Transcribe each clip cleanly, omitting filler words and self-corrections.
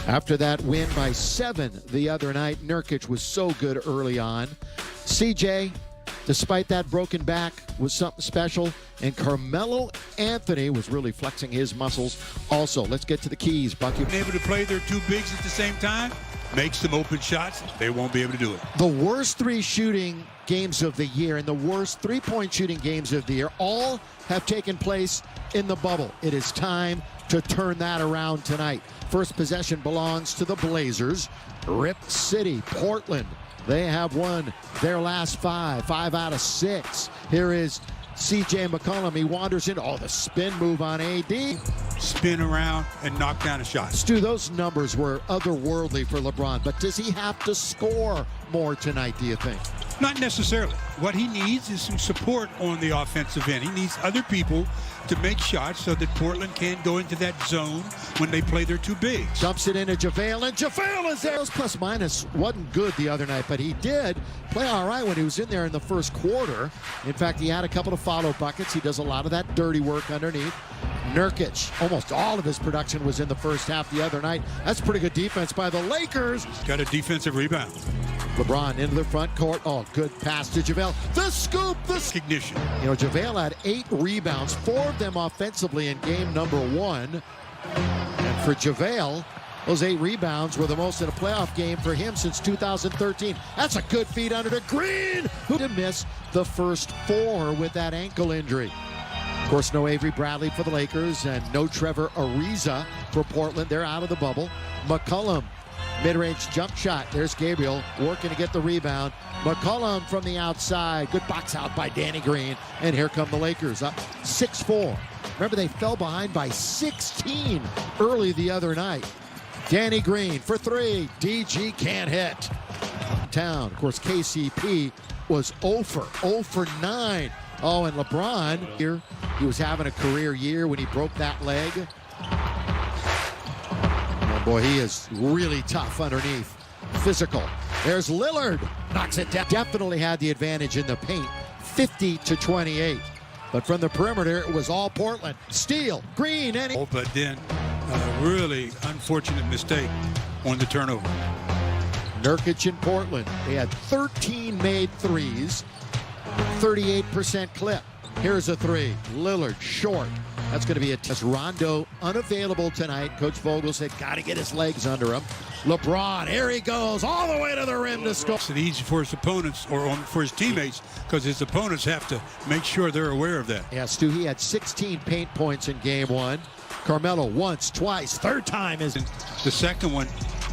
After that win by 7 the other night, Nurkic was so good early on. CJ, despite that broken back, was something special. And Carmelo Anthony was really flexing his muscles also. Let's get to the keys, Bucky. Able to play their two bigs at the same time, makes some open shots. They won't be able to do it. The worst 3 shooting games of the year and the worst 3-point shooting games of the year all have taken place in the bubble. It is time to turn that around tonight. First possession belongs to the Blazers. Rip City, Portland. They have won their last 5 out of 6. Here is CJ McCollum. He wanders in. Oh, the spin move on AD. Spin around and knock down a shot. Stu, those numbers were otherworldly for LeBron, but does he have to score more tonight, do you think? Not necessarily. What he needs is some support on the offensive end. He needs other people to make shots so that Portland can go into that zone when they play their two bigs. Dumps it into JaVale, and JaVale is there. Those plus minus wasn't good the other night, but he did play all right when he was in there in the first quarter. In fact, he had a couple of follow buckets. He does a lot of that dirty work underneath. Nurkic, almost all of his production was in the first half the other night. That's pretty good defense by the Lakers. Got a defensive rebound. LeBron into the front court. Oh, good pass to JaVale. The scoop, the Recognition. You know, JaVale had 8 rebounds, 4 of them offensively in game number 1. And for JaVale, those 8 rebounds were the most in a playoff game for him since 2013. That's a good feed under to Green, who did miss the first 4 with that ankle injury. Of course, no Avery Bradley for the Lakers and no Trevor Ariza for Portland. They're out of the bubble. McCollum, mid-range jump shot. There's Gabriel working to get the rebound. McCollum from the outside. Good box out by Danny Green. And here come the Lakers up 6-4. Remember, they fell behind by 16 early the other night. Danny Green for 3. DG can't hit. Town. Of course, KCP was 0 for 9. Oh, and LeBron here, he was having a career year when he broke that leg. Oh boy, he is really tough underneath. Physical. There's Lillard. Knocks it down. Definitely had the advantage in the paint. 50-28. But from the perimeter, it was all Portland. Steal. Green. And But then a really unfortunate mistake on the turnover. Nurkic in Portland. They had 13 made threes. 38% clip. Here's a 3. Lillard short. That's going to be a test. Rondo unavailable tonight. Coach Vogel said, got to get his legs under him. LeBron, here he goes, all the way to the rim to score. It's easy for his opponents or for his teammates because his opponents have to make sure they're aware of that. Yeah, Stu, he had 16 paint points in game 1. Carmelo once, twice, third time is. The second one,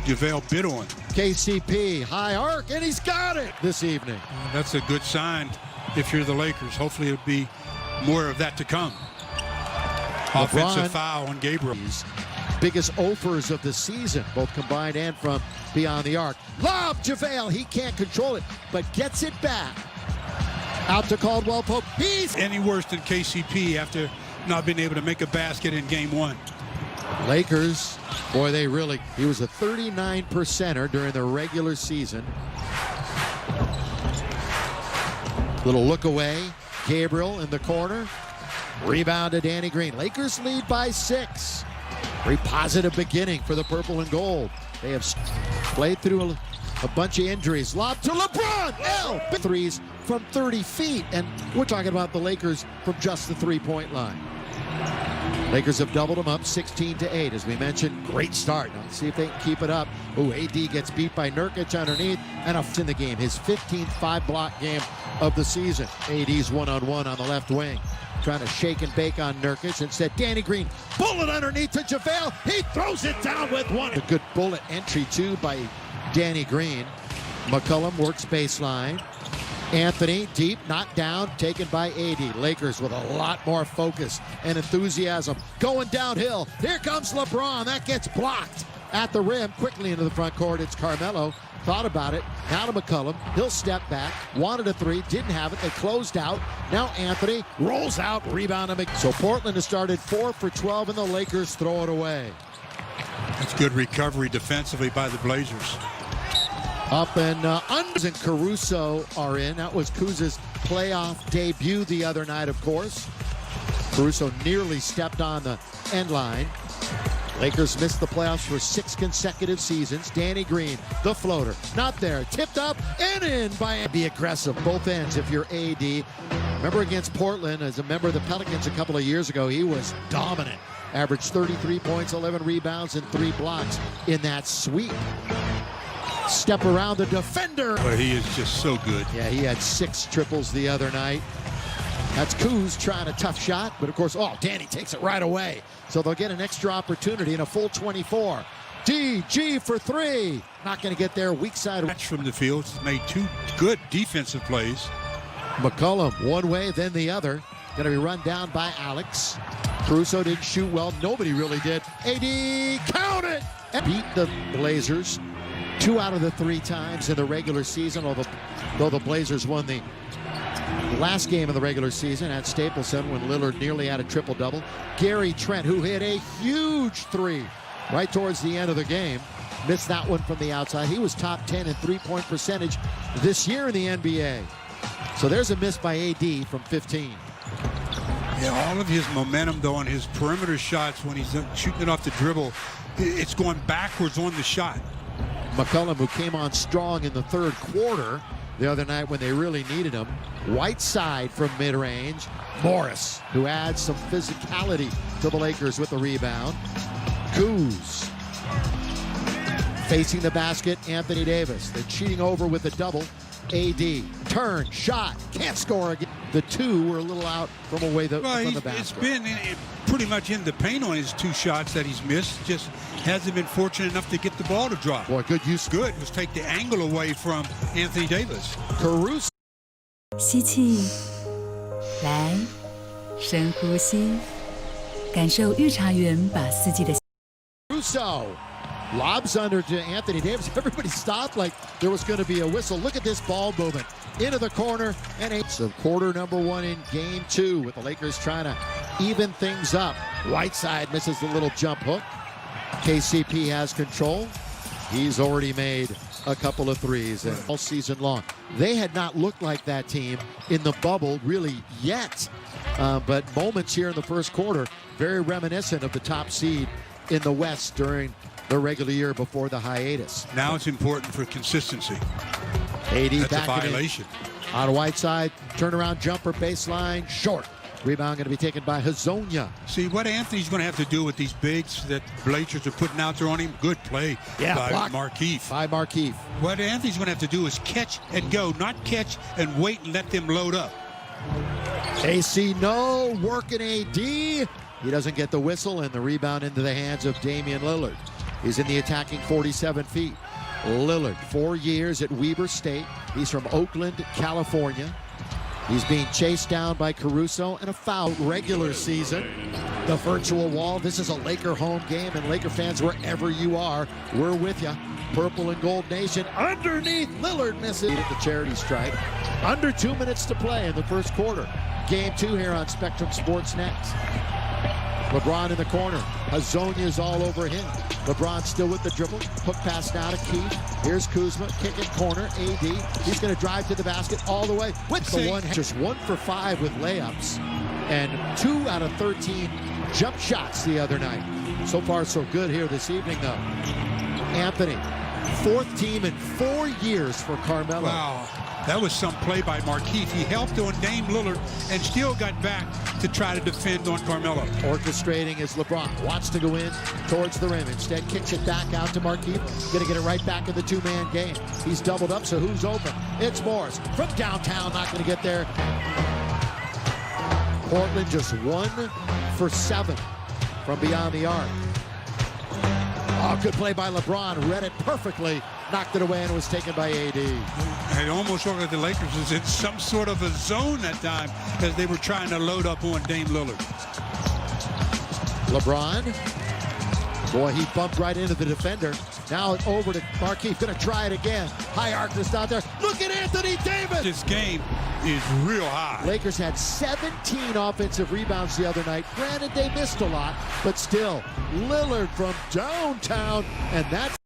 JaVale bid on. KCP, high arc, and he's got it this evening. That's a good sign if you're the Lakers. Hopefully it'll be more of that to come. Offensive foul on Gabriel. Biggest offers of the season, both combined and from beyond the arc. Lob, JaVale, he can't control it, but gets it back. Out to Caldwell Pope. He's any worse than KCP after not being able to make a basket in game 1. Lakers, boy, he was a 39%er during the regular season. Little look away. Gabriel in the corner. Rebound to Danny Green. Lakers lead by 6. Very positive beginning for the purple and gold. They have played through a bunch of injuries. Lob to LeBron. Threes from 30 feet. And we're talking about the Lakers from just the 3-point line. Lakers have doubled them up 16-8. As we mentioned, great start. Now let's see if they can keep it up. Ooh, AD gets beat by Nurkic underneath. And up in the game. His 15th 5-block game of the season. AD's one-on-one on the left wing. Trying to shake and bake on Nurkic. Instead, Danny Green, bullet underneath to JaVale. He throws it down with one. A good bullet entry, too, by Danny Green. McCollum works baseline. Anthony, deep, knocked down, taken by AD. Lakers with a lot more focus and enthusiasm. Going downhill. Here comes LeBron. That gets blocked at the rim. Quickly into the front court, it's Carmelo. Thought about it. Now to McCollum. He'll step back. Wanted a 3. Didn't have it. They closed out. Now Anthony rolls out. Rebound to McCollum. So Portland has started 4 for 12, and the Lakers throw it away. That's good recovery defensively by the Blazers. Up and Unz and Caruso are in. That was Kuz's playoff debut the other night, of course. Caruso nearly stepped on the end line. Lakers missed the playoffs for 6 consecutive seasons. Danny Green, the floater, not there. Tipped up and in by... Be aggressive, both ends if you're AD. Remember against Portland, as a member of the Pelicans a couple of years ago, he was dominant. Averaged 33 points, 11 rebounds, and 3 blocks in that sweep. Step around the defender. But he is just so good. Yeah, he had 6 triples the other night. That's Kuz trying a tough shot, but of course, Danny takes it right away. So they'll get an extra opportunity in a full 24. DG for 3. Not going to get there, weak side. Match from the field. Made 2 good defensive plays. McCollum one way, then the other. Going to be run down by Alex. Caruso didn't shoot well. Nobody really did. AD, count it! And beat the Blazers 2 out of the 3 times in the regular season, though the Blazers won the last game of the regular season at Staples Center when Lillard nearly had a triple-double. Gary Trent, who hit a huge 3 right towards the end of the game, missed that one from the outside. He was top 10 in three-point percentage this year in the NBA. So there's a miss by AD from 15. Yeah, all of his momentum, though, on his perimeter shots when he's shooting it off the dribble, it's going backwards on the shot. McCollum, who came on strong in the 3rd quarter the other night when they really needed him. Whiteside from mid-range. Morris, who adds some physicality to the Lakers with the rebound. Kuz facing the basket, Anthony Davis. They're cheating over with a double. AD, turn, shot, can't score again. The 2 were a little out from away from the basket. It's been pretty much in the paint on his 2 shots that he's missed. Just hasn't been fortunate enough to get the ball to drop. Boy, good use. Good was take the angle away from Anthony Davis. Caruso. 吸气，来，深呼吸，感受御茶园把四季的。 Caruso lobs under to Anthony Davis. Everybody stopped like there was going to be a whistle. Look at this ball movement into the corner. And it's quarter number 1 in game 2 with the Lakers trying to even things up. Whiteside misses the little jump hook. KCP has control. He's already made a couple of 3s and all season long. They had not looked like that team in the bubble really yet. But moments here in the first quarter, very reminiscent of the top seed in the West during the regular year before the hiatus. Now it's important for consistency. AD That's back a violation. On Whiteside, turnaround jumper, baseline, short. Rebound going to be taken by Hazonia. See, what Anthony's going to have to do with these bigs that Blazers are putting out there on him, good play by Markieff. By Markieff. What Anthony's going to have to do is catch and go, not catch and wait and let them load up. AC no, working AD. He doesn't get the whistle, and the rebound into the hands of Damian Lillard. He's in the attacking 47 feet. Lillard, 4 years at Weber State. He's from Oakland, California. He's being chased down by Caruso and a foul. Regular season, the virtual wall. This is a Laker home game, and Laker fans, wherever you are, we're with you. Purple and Gold Nation underneath. Lillard misses at the charity stripe. Under 2 minutes to play in the first quarter. Game 2 here on Spectrum Sports Next. LeBron in the corner. Hazonia's all over him. LeBron still with the dribble. Hook pass now to Keith. Here's Kuzma. Kick in corner. AD. He's going to drive to the basket all the way with the one. Just 1 for 5 with layups. And 2 out of 13 jump shots the other night. So far, so good here this evening, though. Anthony. 4th team in 4 years for Carmelo. Wow. That was some play by Markieff. He helped on Dame Lillard and still got back to try to defend on Carmelo. Orchestrating is LeBron. Wants to go in towards the rim. Instead, kicks it back out to Markieff. Going to get it right back in the 2-man game. He's doubled up, so who's open? It's Morris from downtown. Not going to get there. Portland just 1 for 7 from beyond the arc. Oh, good play by LeBron. Read it perfectly. Knocked it away, and it was taken by AD. It almost looked like the Lakers was in some sort of a zone that time as they were trying to load up on Dame Lillard. LeBron. Boy, he bumped right into the defender. Now over to Markieff. Going to try it again. High arc is out there. Look at Anthony Davis. This game is real high. Lakers had 17 offensive rebounds the other night. Granted, they missed a lot, but still, Lillard from downtown, and that's